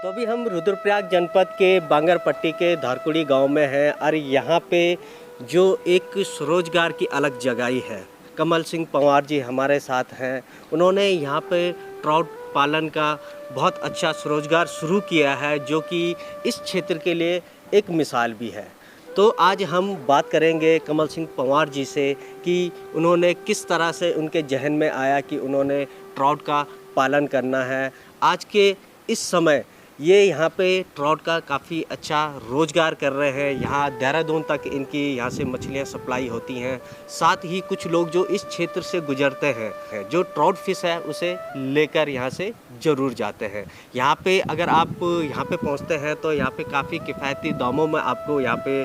तो अभी हम रुद्रप्रयाग जनपद के बांगरपट्टी के धारकुड़ी गांव में हैं और यहाँ पे जो एक स्वरोजगार की अलग जगह है, कमल सिंह पंवार जी हमारे साथ हैं। उन्होंने यहाँ पे ट्राउट पालन का बहुत अच्छा स्वरोजगार शुरू किया है, जो कि इस क्षेत्र के लिए एक मिसाल भी है। तो आज हम बात करेंगे कमल सिंह पंवार जी से कि उन्होंने किस तरह से उनके जहन में आया कि उन्होंने ट्राउट का पालन करना है। आज के इस समय ये यहाँ पे ट्राउट का काफ़ी अच्छा रोज़गार कर रहे हैं। यहाँ देहरादून तक इनकी यहाँ से मछलियाँ सप्लाई होती हैं। साथ ही कुछ लोग जो इस क्षेत्र से गुजरते हैं, जो ट्राउट फिश है उसे लेकर यहाँ से ज़रूर जाते हैं। यहाँ पे अगर आप यहाँ पे पहुँचते हैं तो यहाँ पे काफ़ी किफ़ायती दामों में आपको यहाँ पे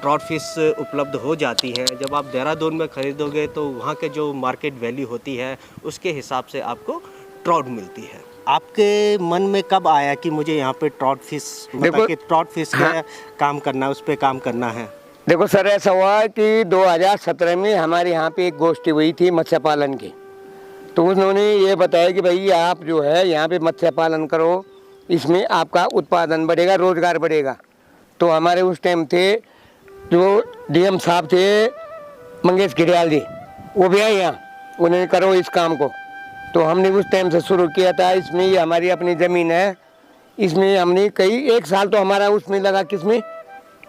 ट्राउट फिश उपलब्ध हो जाती हैं। जब आप देहरादून में ख़रीदोगे तो वहाँ के जो मार्केट वैल्यू होती है उसके हिसाब से आपको ट्राउट मिलती है। आपके मन में कब आया कि मुझे यहाँ पे ट्राउट फिश का काम करना है, उस पर काम करना है? देखो सर, ऐसा हुआ कि 2017 में हमारे यहाँ पे एक गोष्ठी हुई थी मत्स्य पालन की। तो उन्होंने ये बताया कि भाई आप जो है यहाँ पे मत्स्य पालन करो, इसमें आपका उत्पादन बढ़ेगा, रोजगार बढ़ेगा। तो हमारे उस टाइम थे जो डीएम साहब थे मंगेश घिरियाल जी, वो भी आए यहाँ, उन्होंने करो इस काम को। तो हमने उस टाइम से शुरू किया था। इसमें ये हमारी अपनी ज़मीन है, इसमें हमने कई एक साल तो हमारा उसमें लगा, किसमें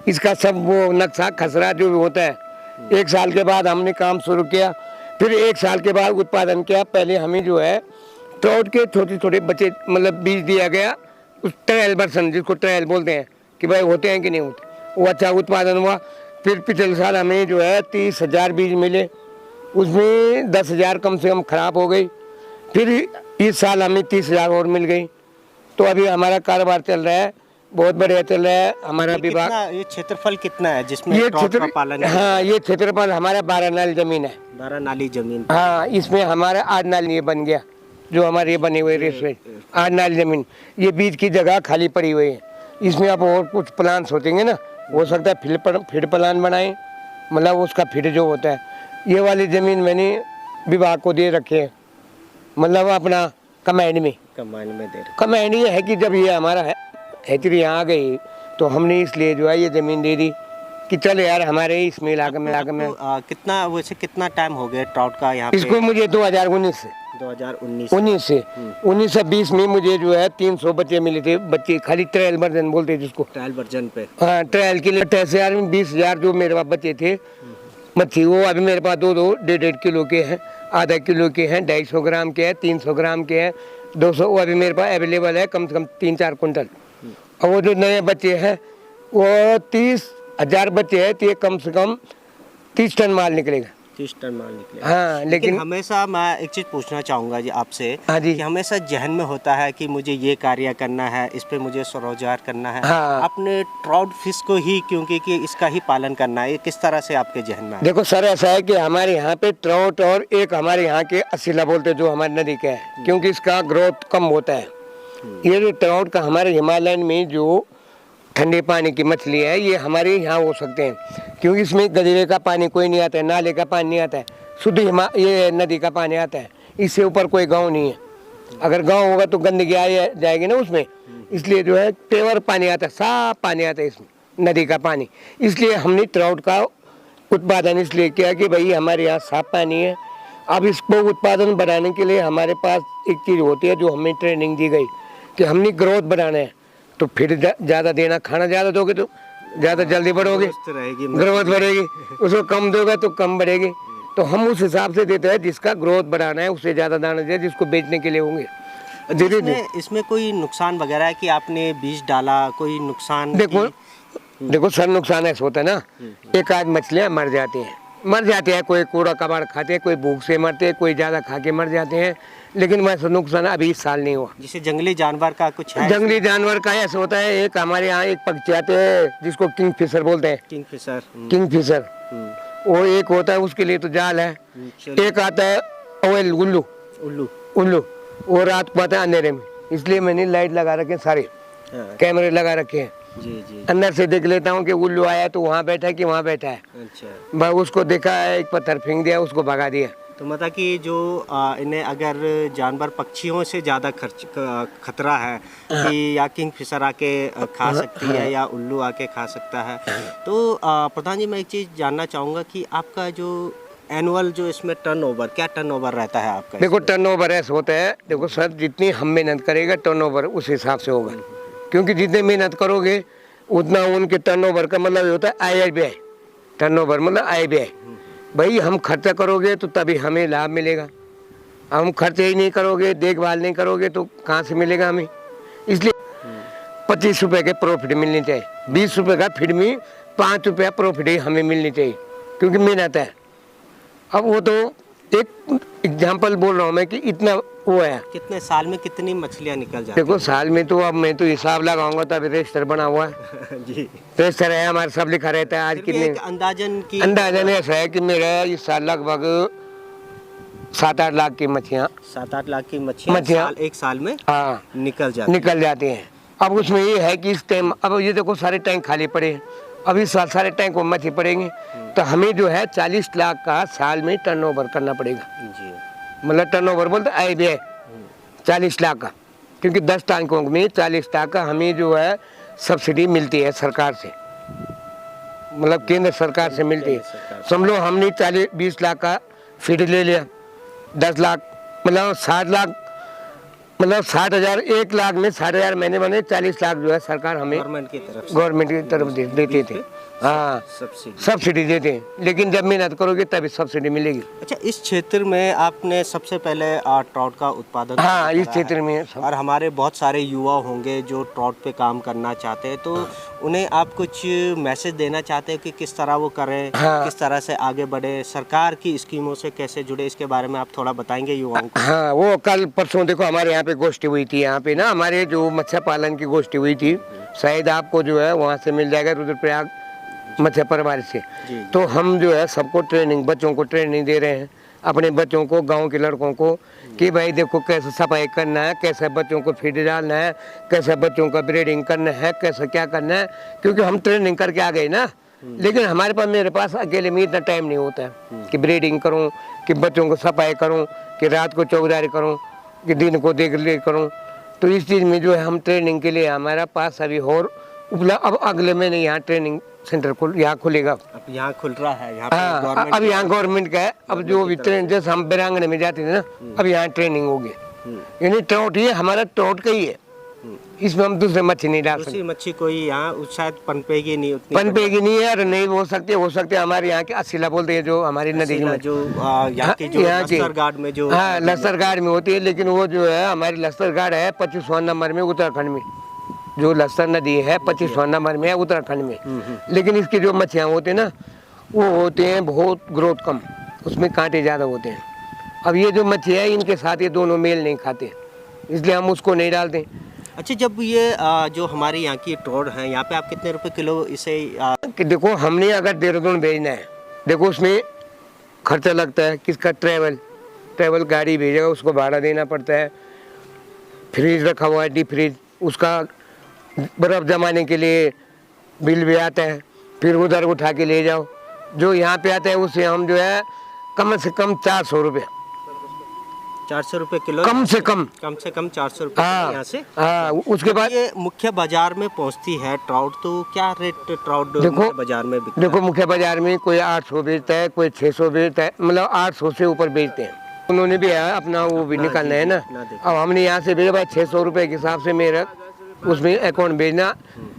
इसका सब वो नक्शा खसरा जो होता है। एक साल के बाद हमने काम शुरू किया, फिर एक साल के बाद उत्पादन किया। पहले हमें जो है ट्राउट के छोटे छोटे बच्चे मतलब बीज दिया गया, उस ट्रायल वर्सन जिसको ट्रायल बोलते हैं कि भाई होते हैं कि नहीं होते, वो अच्छा उत्पादन हुआ। फिर पिछले साल हमें जो है 30,000 बीज मिले, उसमें 10,000 कम से कम खराब हो गई। फिर इस साल हमें 30,000 और मिल गई। तो अभी हमारा कारोबार चल रहा है, बहुत बढ़िया चल रहा है। हमारा विभाग ये क्षेत्रफल कितना है जिसमें ये ट्राउट का पालन है? हाँ, ये क्षेत्रफल हमारा 12 नाली जमीन है। 12 नाली जमीन। हाँ, इसमें हमारा 8 नाली ये बन गया, जो हमारे ये बने हुए रेस्टोरेंट 8 नाली जमीन। ये बीच की जगह खाली पड़ी हुई है, इसमें अब और कुछ प्लान सोचेंगे ना, हो सकता है फीड प्लान बनाएं, मतलब उसका फीड जो होता है। ये वाली ज़मीन मैंने विभाग को दे रखे है, मतलब अपना कमांड में दे रहे। कमांड ये है कि जब ये हमारा हैचरी यहाँ आ गई तो हमने इसलिए जो है ये ज़मीन दे दी कि चल यार हमारे इसमें इलाके में कितना वैसे कितना टाइम हो गया ट्राउट का यहाँ पे? इसको मुझे 2019 से 19 से 20 में मुझे जो है 300 बच्चे मिले थे। बच्चे खाली ट्रायल वर्जन बोलते हैं जिसको, ट्रायल वर्जन पे। हाँ, ट्रायल के लिए 20,000 जो मेरे पास बच्चे थे मच्छी, वो अभी मेरे पास 2-1.5 किलो के हैं, आधा किलो के हैं, 250 ग्राम के हैं, 300 ग्राम के हैं, 200। वो अभी मेरे पास अवेलेबल है कम से कम 3-4 कुंटल। और वो जो नए बच्चे हैं वो 30,000 बच्चे हैं, तो ये कम से कम 30 टन माल निकलेगा। 30 टन माल निकलेगा। हाँ, लेकिन हमेशा मैं एक चीज़ पूछना चाहूँगा जी आपसे। हाँ जी, कि हमेशा जहन में होता है कि मुझे ये कार्य करना है, इस पे मुझे स्वरोजगार करना है। हाँ, आपने ट्राउट फिश को ही क्योंकि कि इसका ही पालन करना है, ये किस तरह से आपके जहन में? देखो सर, ऐसा है कि हमारे यहाँ पे ट्राउट और एक हमारे यहाँ के असीला बोलते हैं जो हमारी नदी के है, क्योंकि इसका ग्रोथ कम होता है। ये जो ट्राउट का हमारे हिमालयन में जो ठंडे पानी की मछली है, ये हमारे यहाँ हो सकते हैं, क्योंकि इसमें गजरे का पानी कोई नहीं आता है, नाले का पानी नहीं आता है, शुद्ध ये नदी का पानी आता है। इससे ऊपर कोई गांव नहीं है। अगर गांव होगा तो गंदगी आ जाएगी ना उसमें, इसलिए जो है प्योर पानी आता है, साफ पानी आता है इसमें, नदी का पानी। इसलिए हमने ट्राउट का उत्पादन इसलिए किया कि भाई हमारे यहाँ साफ पानी है। अब इसको उत्पादन बढ़ाने के लिए हमारे पास एक चीज़ होती है जो हमें ट्रेनिंग दी गई कि हमने ग्रोथ बढ़ाना है, तो फिर ज़्यादा देना, खाना ज़्यादा दोगे तो ज़्यादा जल्दी बढ़ोगे, ग्रोथ बढ़ेगी। उसको कम दोगे तो कम बढ़ेगी। तो हम उस हिसाब से देते हैं, जिसका ग्रोथ बढ़ाना है उससे ज़्यादा दाना दे, जिसको बेचने के लिए होंगे। इसमें कोई नुकसान वगैरह है कि आपने बीज डाला, कोई नुकसान? देखो सर, नुकसान ऐसा होता है ना, एक आध मछलियाँ मर जाती हैं, कोई कूड़ा कबाड़ खाते हैं, कोई भूख से मरते हैं, कोई ज़्यादा खा के मर जाते हैं। लेकिन वैसा नुकसान अभी इस साल नहीं हुआ। जैसे जंगली जानवर का कुछ है? जंगली जानवर का ऐसा होता है, एक हमारे यहाँ एक पक्षी आते हैं जिसको किंगफिशर बोलते हैं। किंगफिशर वो एक होता है, उसके लिए तो जाल है। एक आता है ओएल उल्लू, वो रात को आता है अंधेरे में, इसलिए मैंने लाइट लगा रखे, सारे कैमरे लगा रखे हैं। जी। अंदर से देख लेता हूँ कि उल्लू आया तो वहाँ बैठा है कि वहाँ बैठा है। अच्छा। उसको देखा है, एक पत्थर फेंक दिया, उसको भगा दिया, तो मतलब कि जो इन्हें अगर जानवर पक्षियों से ज़्यादा खतरा है कि या किंग फिशर आके खा सकती है या उल्लू आके खा सकता है, तो प्रधान जी मैं एक चीज़ जानना चाहूँगा कि आपका जो एनुअल जो इसमें टर्नओवर, क्या टर्नओवर रहता है आपका? देखो टर्नओवर ऐसा होता है, देखो सर जितनी हम मेहनत करेगा टर्नओवर उस हिसाब से होगा, क्योंकि जितने मेहनत करोगे उतना उनके टर्नओवर का मतलब ये होता है आय व्यय। टर्नओवर मतलब आय व्यय। भाई हम खर्चा करोगे तो तभी हमें लाभ मिलेगा, हम खर्चे ही नहीं करोगे, देखभाल नहीं करोगे तो कहाँ से मिलेगा हमें। इसलिए 25 रुपये के प्रॉफिट मिलनी चाहिए, 20 रुपये का फिर भी 5 रुपया प्रॉफिट ही हमें मिलनी चाहिए, क्योंकि मेहनत है। अब वो तो एक एग्जाम्पल बोल रहा हूँ मैं कि इतना वो है। कितने साल में कितनी मछलियाँ निकल जाती देखो साल में तो अब मैं तो हिसाब लगाऊंगा, तब रजिस्टर बना हुआ है जी, रजिस्टर है हमारे, सब लिखा रहता है। आज फिर भी कितने एक अंदाजन ऐसा है कि मेरा इस साल लगभग 7-8 लाख की मछलियाँ 7-8 लाख की मछलियाँ एक साल में हाँ निकल जाती हैं। अब उसमें ये है कि इस टाइम अब ये देखो सारे टैंक खाली पड़े हैं, अब इस साल सारे टैंक को मछली पड़ेंगे तो हमें जो है 40 लाख का साल में टर्नओवर करना पड़ेगा जी। मतलब टर्नओवर बोलते आय व्यय 40 लाख का, क्योंकि 10 टैंकों में 40 लाख का हमें जो है सब्सिडी मिलती है सरकार से, मतलब केंद्र सरकार से मिलती है। समझ लो हमने 20 लाख का फीड ले लिया, 10 लाख मतलब 60 लाख, मतलब 60,000, 1 लाख में 60,000 महीने बने, 40 लाख जो है सरकार हमें गवर्नमेंट की तरफ देते थे। हाँ सब्सिडी देते हैं, लेकिन जब मेहनत करोगे तभी सब्सिडी मिलेगी। अच्छा, इस क्षेत्र में आपने सबसे पहले ट्राउट का उत्पादन हाँ इस क्षेत्र में और हमारे बहुत सारे युवा होंगे जो ट्राउट पे काम करना चाहते हैं, तो उन्हें आप कुछ मैसेज देना चाहते हैं कि किस तरह वो करें, किस तरह से आगे बढ़े, सरकार की स्कीमों से कैसे जुड़े, इसके बारे में आप थोड़ा बताएंगे युवाओं को? हाँ वो कल परसों देखो हमारे यहाँ पे गोष्ठी हुई थी, यहाँ पे ना हमारे जो मत्स्य पालन की गोष्ठी हुई थी, शायद आपको जो है वहाँ से मिल जाएगा रुद्रप्रयाग मत्स्य परिवार से। तो हम जो है सबको ट्रेनिंग, बच्चों को ट्रेनिंग दे रहे हैं, अपने बच्चों को, गांव के लड़कों को, कि भाई देखो कैसे सफाई करना है, कैसे बच्चों को फीड डालना है, कैसे बच्चों का ब्रीडिंग करना है, कैसे क्या करना है, क्योंकि हम ट्रेनिंग करके आ गए ना। लेकिन हमारे पास, मेरे पास अकेले में इतना टाइम नहीं होता है कि ब्रीडिंग करूँ, कि बच्चों को सफाई करूँ, कि रात को चौकीदारी करूँ, कि दिन को देख रेख करूँ। तो इस चीज़ में जो है हम ट्रेनिंग के लिए हमारा पास अभी और अब अगले महीने यहाँ ट्रेनिंग सेंटर यहाँ खुलेगा। अब यहाँ खुल रहा है यहाँ हाँ, अब यहाँ गवर्नमेंट का है। अब जो भी ट्रेन जैसे हम बेरांगने में जाते थे ना, अब यहाँ ट्रेनिंग होगी, यानी ट्राउट ही हमारा ट्राउट का ही है, इसमें हम दूसरे मच्छी नहीं डाल सकते। मच्छी कोई यहाँ शायद पनपेगी नहीं, पनपेगी नहीं है, और नहीं हो सकते हमारे यहाँ के असीला बोलते हैं, जो हमारी नदी की जो यहाँ की लस्तर में जो हाँ लस्तर गार्ड में होती है, लेकिन वो जो है हमारी लस्तर गार्ड है 25वां नंबर में उत्तराखंड में, जो लस्तर नदी है 25वां नंबर में है उत्तराखंड में। लेकिन इसकी जो मच्छियाँ होती हैं ना, वो होते हैं बहुत ग्रोथ कम, उसमें कांटे ज़्यादा होते हैं। अब ये जो मच्छी है इनके साथ ये दोनों मेल नहीं खाते, इसलिए हम उसको नहीं डालते। अच्छा, जब ये जो हमारे यहाँ की ट्राउट है, यहाँ पे आप कितने रुपए किलो इसे कि देखो हमने अगर देहरादून भेजना है, देखो उसमें खर्चा लगता है, किसका ट्रैवल गाड़ी भेजेगा उसको भाड़ा देना पड़ता है, फ्रिज रखा हुआ है डीप फ्रिज, उसका बर्फ़ जमाने के लिए बिल भी आता है, फिर उधर उठा के ले जाओ। जो यहाँ पे आता है उससे हम जो है कम से कम 400 रुपये, 400 रुपये किलो, कम से कम 400 रुपये यहाँ से। हाँ उसके बाद ये मुख्य बाजार में पहुँचती है ट्राउट, तो क्या रेट ट्राउट देखो बाजार में बिकता देखो मुख्य बाजार में कोई 800 बेचता है, कोई 600 बेचता है, मतलब 800 से ऊपर बेचते हैं। उन्होंने भी अपना वो भी निकालना है ना। अब हमने यहाँ से भेजा 600 रुपये के हिसाब से मेरा उसमें अकाउंट भेजना,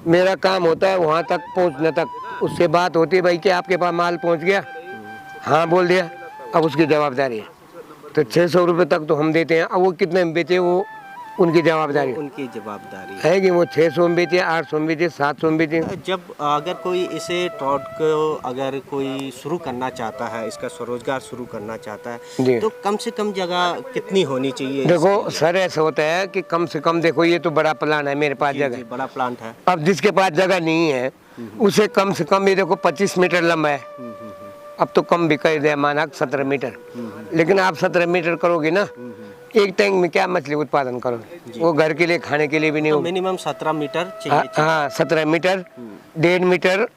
मेरा काम होता है वहाँ तक पहुँचने तक। उससे बात होती है भाई कि आपके पास माल पहुँच गया, हाँ बोल दिया, अब उसकी जवाबदारी है। तो 600 रुपये तक तो हम देते हैं, अब वो कितने में बेचे वो उनकी जवाबदारी है कि वो 600 में बेचे, 800 में बेचे, 700 में बेचे। जब अगर कोई इसे ट्राउट को अगर कोई शुरू करना चाहता है, इसका स्वरोजगार शुरू करना चाहता है, तो कम से कम जगह कितनी होनी चाहिए? देखो सर ऐसा होता है कि कम से कम, देखो ये तो बड़ा प्लान है, मेरे पास जगह बड़ा प्लांट है। अब जिसके पास जगह नहीं है उसे कम से कम ये देखो 25 मीटर लंबा है, अब तो कम भी कर दिया माना 17 मीटर, लेकिन आप 17 मीटर करोगे ना, एक टैंक में क्या मछली उत्पादन करोगे? वो घर के लिए खाने के लिए भी नहीं तो होगा। मिनिमम 17 मीटर चाहिए। हाँ 17 मीटर, 1.5 मीटर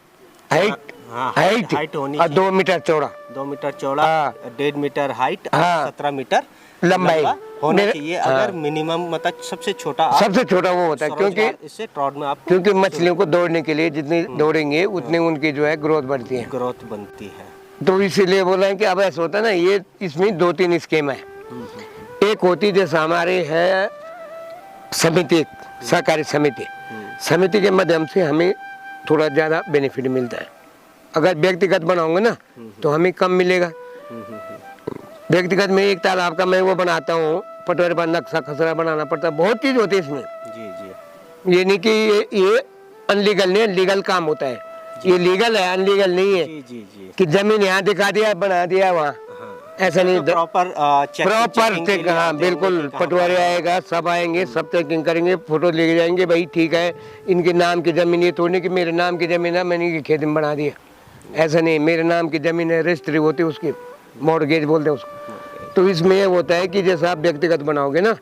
हाइट होनी और 2 मीटर चौड़ा, 2 मीटर चौड़ा, हाँ। 1.5 मीटर हाइट, हाँ। 17 मीटर लंबाई लंबा होना मेरे- चाहिए। हाँ। अगर मिनिमम मतलब सबसे छोटा आप सबसे छोटा वो होता है, क्योंकि स्वरोजगार इससे ट्रॉट में आपको क्योंकि मछलियों को दौड़ने के लिए जितनी दौड़ेंगे उतनी उनकी जो है ग्रोथ बढ़ती है। ग्रोथ बनती है। तो इसीलिए बोला है कि अब ऐसा होता है ना, ये इसमें 2-3 स्कीम है। एक होती जैसे हमारे है समिति, सहकारी समिति के माध्यम से हमें थोड़ा ज़्यादा बेनिफिट मिलता है। अगर व्यक्तिगत बनाऊंगा ना तो हमें कम मिलेगा। व्यक्तिगत में एक तालाब का मैं वो बनाता हूँ, पटवारी पर नक्शा खसरा बनाना पड़ता है, बहुत चीज़ होती है इसमें। जी जी ये नहीं कि ये अनलीगल नहीं, लीगल काम होता है। ये लीगल है, अनलीगल नहीं है जी जी जी। कि जमीन यहाँ दिखा दिया बना दिया वहाँ, ऐसा नहीं। प्रॉपर प्रॉपर चेक, हाँ बिल्कुल, पटवारी आएगा, सब आएंगे, सब चेकिंग करेंगे, फोटो लेके जाएंगे, भाई ठीक है इनके नाम की जमीन, ये थोड़ी कि मेरे नाम की जमीन है मैंने इनकी खेती में बना दिया, ऐसा नहीं। मेरे नाम की जमीन है, रजिस्ट्री होती है उसकी, मॉर्गेज बोलते हैं उसको। तो इसमें ये होता है कि जैसा आप व्यक्तिगत बनाओगे ना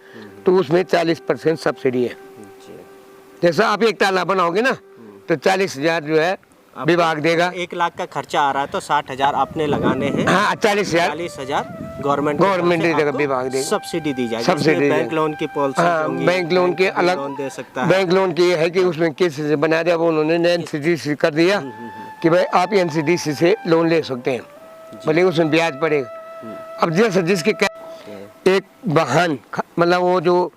तो उसमें 40% सब्सिडी है। जैसा आप एक तालाब बनाओगे ना तो 40,000 जो है विभाग देगा। 1 लाख का खर्चा आ रहा है तो 60,000 आपने लगाने हैं। हाँ 40,000 40,000 गवर्नमेंट देगा, विभाग देगा, सब्सिडी दी जाएगी। सब्सिडी बैंक लोन की पॉलिसी हाँ, बैंक लोन के अलग लोन दे सकता है। बैंक लोन की है कि उसमें किसी से बना दिया, वो उन्होंने एनसीडीसी कर दिया कि भाई आप एनसीडीसी से लोन ले सकते हैं, भले उसमें ब्याज पड़ेगा। अब जैसे जिसके एक वाहन मतलब वो जो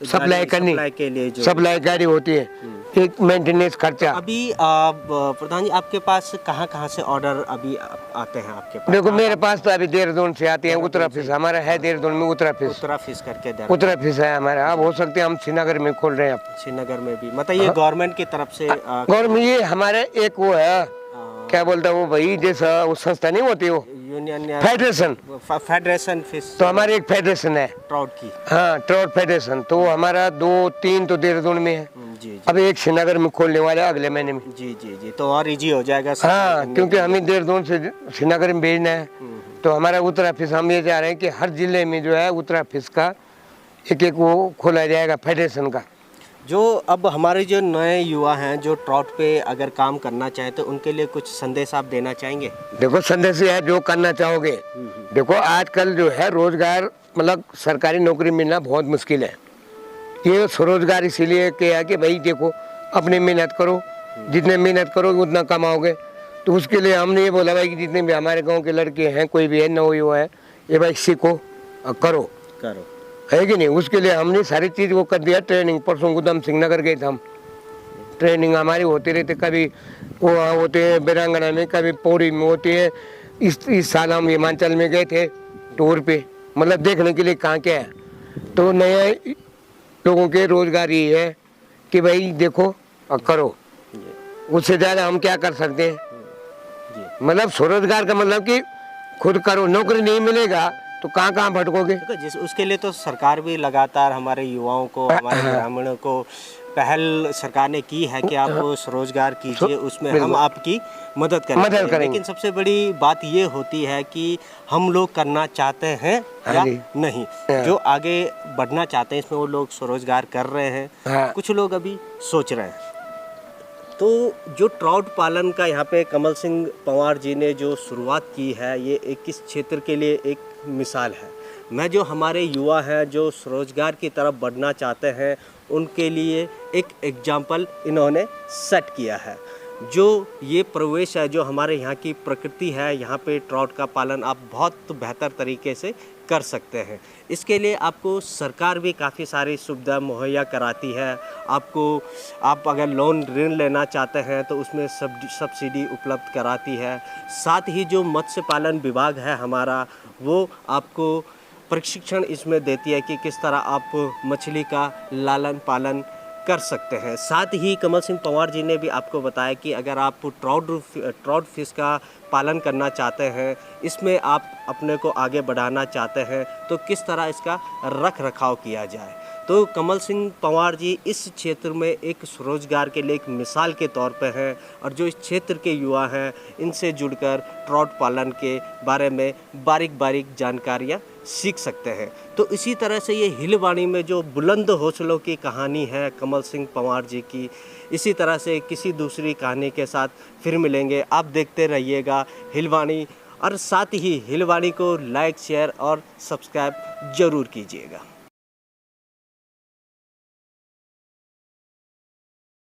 सप्लाई करनी, सप्लाई के लिए जो सप्लाई गाड़ी होती है, एक मेंटेनेंस खर्चा। अभी प्रधान जी आपके पास कहाँ से ऑर्डर अभी आते हैं आपके पास? देखो मेरे पास तो अभी देहरादून से आती है, उत्तर ऑफिस हमारा है देहरादून में, उत्तर ऑफिस करके दे उत्तर ऑफिस है हमारा। अब हो सकते हैं हम श्रीनगर में खोल रहे हैं, अब श्रीनगर में भी, मतलब ये गवर्नमेंट की तरफ से गवर्नमेंट, ये हमारे एक वो है क्या बोलता है वो भाई, जैसा वो संस्था नहीं होती वो यूनियन फेडरेशन फिश, तो हमारी एक फेडरेशन है ट्राउट की। हाँ ट्राउट फेडरेशन, तो हमारा 2-3 तो देहरादून में है, जी जी अब एक श्रीनगर में खोलने वाला है अगले महीने में। जी जी जी, तो और इजी हो जाएगा। हाँ क्योंकि हमें देहरादून से श्रीनगर में भेजना है, तो हमारा उत्तर ऑफिस हम ये चाह रहे हैं कि हर जिले में जो है उत्तर ऑफिस का एक वो खोला जाएगा फेडरेशन का। जो अब हमारे जो नए युवा हैं जो ट्राउट पे अगर काम करना चाहें तो उनके लिए कुछ संदेश आप देना चाहेंगे? देखो संदेश है, जो करना चाहोगे, देखो आजकल जो है रोजगार मतलब सरकारी नौकरी मिलना बहुत मुश्किल है। ये स्वरोजगार इसीलिए किया कि भाई देखो अपनी मेहनत करो, जितने मेहनत करोगे उतना कमाओगे। तो उसके लिए हमने ये बोला भाई कि जितने भी हमारे गांव के लड़के हैं, कोई भी है नौ युवा है, ये भाई सीखो और करो, है कि नहीं। उसके लिए हमने सारी चीज़ वो कर दिया। ट्रेनिंग परसों उधम सिंह नगर गए थे हम, ट्रेनिंग हमारी होती रहती, कभी वो वहाँ होते हैं वीरांगना में, कभी पौड़ी में होती है। इस साल हम हिमाचल में गए थे टूर पे, मतलब देखने के लिए कहाँ क्या है। तो नए लोगों के रोजगार ये है कि भाई देखो और करो, उससे ज़्यादा हम क्या कर सकते हैं। मतलब स्वरोजगार का मतलब कि खुद करो, नौकरी नहीं मिलेगा तो कहाँ कहाँ भटकोगे। जिस उसके लिए तो सरकार भी लगातार हमारे युवाओं को, हमारे ग्रामीणों को पहल सरकार ने की है कि आप स्वरोजगार कीजिए, उसमें हम आपकी मदद करेंगे। लेकिन सबसे बड़ी बात ये होती है कि हम लोग करना चाहते हैं या नहीं। जो आगे बढ़ना चाहते हैं इसमें वो लोग स्वरोजगार कर रहे हैं, कुछ लोग अभी सोच रहे हैं। तो जो ट्राउट पालन का यहाँ पे कमल सिंह पंवार जी ने जो शुरुआत की है, ये एक इस क्षेत्र के लिए एक मिसाल है। मैं जो हमारे युवा हैं जो स्वरोजगार की तरफ बढ़ना चाहते हैं उनके लिए एक एग्जाम्पल इन्होंने सेट किया है। जो ये प्रवेश है, जो हमारे यहाँ की प्रकृति है, यहाँ पे ट्राउट का पालन आप बहुत बेहतर तरीके से कर सकते हैं। इसके लिए आपको सरकार भी काफ़ी सारी सुविधा मुहैया कराती है। आप अगर लोन ऋण लेना चाहते हैं तो उसमें सब्सिडी उपलब्ध कराती है। साथ ही जो मत्स्य पालन विभाग है हमारा, वो आपको प्रशिक्षण इसमें देती है कि किस तरह आप मछली का लालन पालन कर सकते हैं। साथ ही कमल सिंह पंवार जी ने भी आपको बताया कि अगर आप ट्राउट फिश का पालन करना चाहते हैं, इसमें आप अपने को आगे बढ़ाना चाहते हैं तो किस तरह इसका रख रखाव किया जाए। तो कमल सिंह पंवार जी इस क्षेत्र में एक स्वरोजगार के लिए एक मिसाल के तौर पर हैं, और जो इस क्षेत्र के युवा हैं इनसे जुड़कर ट्राउट पालन के बारे में बारीक बारीक जानकारियाँ सीख सकते हैं। तो इसी तरह से ये हिलवाणी में जो बुलंद हौसलों की कहानी है कमल सिंह पंवार जी की, इसी तरह से किसी दूसरी कहानी के साथ फिर मिलेंगे। आप देखते रहिएगा हिलवाणी और साथ ही हिलवाणी को लाइक शेयर और सब्सक्राइब ज़रूर कीजिएगा।